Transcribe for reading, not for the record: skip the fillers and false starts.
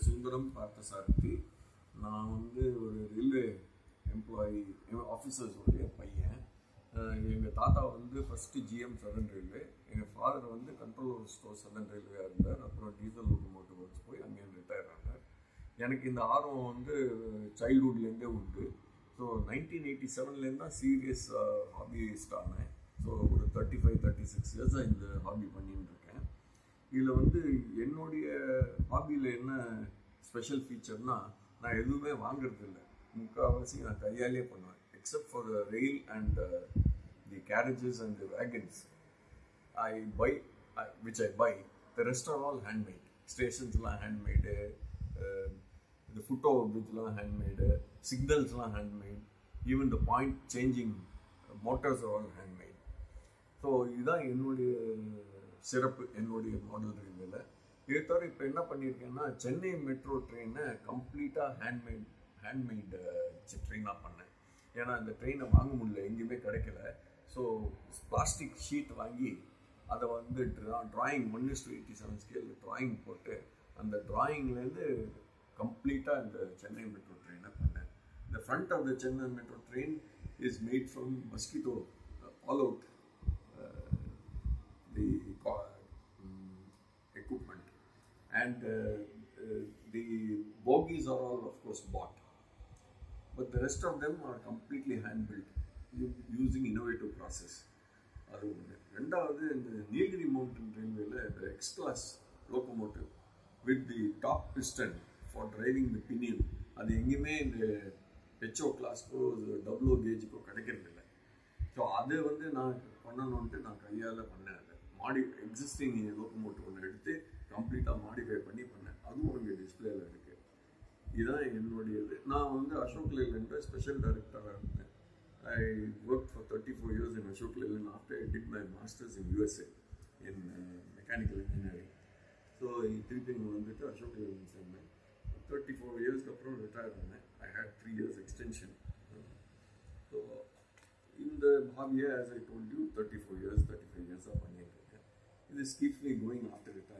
சுந்தரம் பார்த்தசாரதி. நான் வந்து ஒரு ரயில்வே எம்ப்ளாயி ஆஃபீஸர்ஸோடைய பையன். எங்கள் தாத்தா வந்து ஃபஸ்ட்டு ஜிஎம் சதர்ன் ரயில்வே, எங்கள் ஃபாதர் வந்து கண்ட்ரோல் ஸ்டோர் சதர்ன் ரயில்வேயாக இருந்தார். அப்புறம் டீசல் லோகோமோட்டிவ் ஒர்க்ஸ் போய் அங்கேயும் ரிட்டையர் ஆனார். எனக்கு இந்த ஆர்வம் வந்து சைல்ட்ஹுட்லேருந்தே உண்டு. ஸோ 1987 தான் சீரியஸ் ஹாபிஸ்ட் ஆனேன். ஸோ ஒரு 35-36 இயர்ஸாக இந்த ஹாபி பண்ணிட்டு இருக்கேன். இதில் வந்து என்னுடைய ஹாபியில் என்ன ஸ்பெஷல் ஃபீச்சர்னால், நான் எதுவுமே வாங்குறது இல்லை. முக்கால்வாசி நான் கையாலே பண்ணுவேன். Except for the rail and the carriages and the wagons I buy which I buy. The rest are all handmade. ஸ்டேஷன்ஸ்லாம் ஹேண்ட்மேடு, இந்த ஃபுட் ஓவர் பிரிட்ஜ்லாம் ஹேண்ட்மேடு, சிக்னல்ஸ்லாம் handmade, even the point changing motors are all handmade. So இதுதான் என்னுடைய சிறப்பு என்னுடைய model ரயில்வேல. இதை தவிர இப்போ என்ன பண்ணியிருக்கேன்னா, சென்னை மெட்ரோ ட்ரெயினை கம்ப்ளீட்டாக ஹேண்ட்மேட் ட்ரெயினாக பண்ணேன். ஏன்னா இந்த ட்ரெயினை வாங்க முடியல, எங்கேயுமே கிடைக்கல. ஸோ பிளாஸ்டிக் ஷீட் வாங்கி அதை வந்து ட்ராயிங் 1:87 ஸ்கேலில் ட்ராயிங் போட்டு அந்த ட்ராயிங்லேருந்து கம்ப்ளீட்டாக இந்த சென்னை மெட்ரோ ட்ரெயினை பண்ணேன். The front of the Chennai metro train is made from mosquito all out the equipment, and the bogies are all of course bought, but the rest of them are completely hand built using innovative process. அது ஒன்று. ரெண்டாவது, இந்த Nilgiri mountain ரயில்வேல இந்த X class locomotive with the top piston for driving the pinion, அது எங்கேயுமே இந்த HO கிளாஸ்க்கோ double O கேஜுக்கோ கிடைக்கிறது இல்லை. ஸோ அதை வந்து நான் பண்ணணுன்ட்டு நான் கையால் பண்ணேன். அதை எக்ஸிஸ்டிங் லோகோமோட்டிவ் ஒன்று எடுத்து கம்ப்ளீட்டாக மாடிஃபை பண்ணேன். அதுவும் இங்கே டிஸ்பிளேல இருக்குது. இதுதான் என்னுடையது. நான் வந்து அசோக் லேலண்ட் ஸ்பெஷல் டைரக்டராக இருந்தேன். I worked for 34 years in Ashok Leyland after I did my masters in USA in mechanical engineering. So திருப்பி இங்கே வந்துட்டு அசோக் லேலண்ட் சேர்ந்தேன். 34 இயர்ஸ்க்கு அப்புறம் ரிட்டையர் ஆனேன். I had 3 years extension. So இந்த ஹாபியை, as I told you, 34 years 35 இயர்ஸாக பண்ணிட்டு இருக்கேன். This keeps me going after retirement.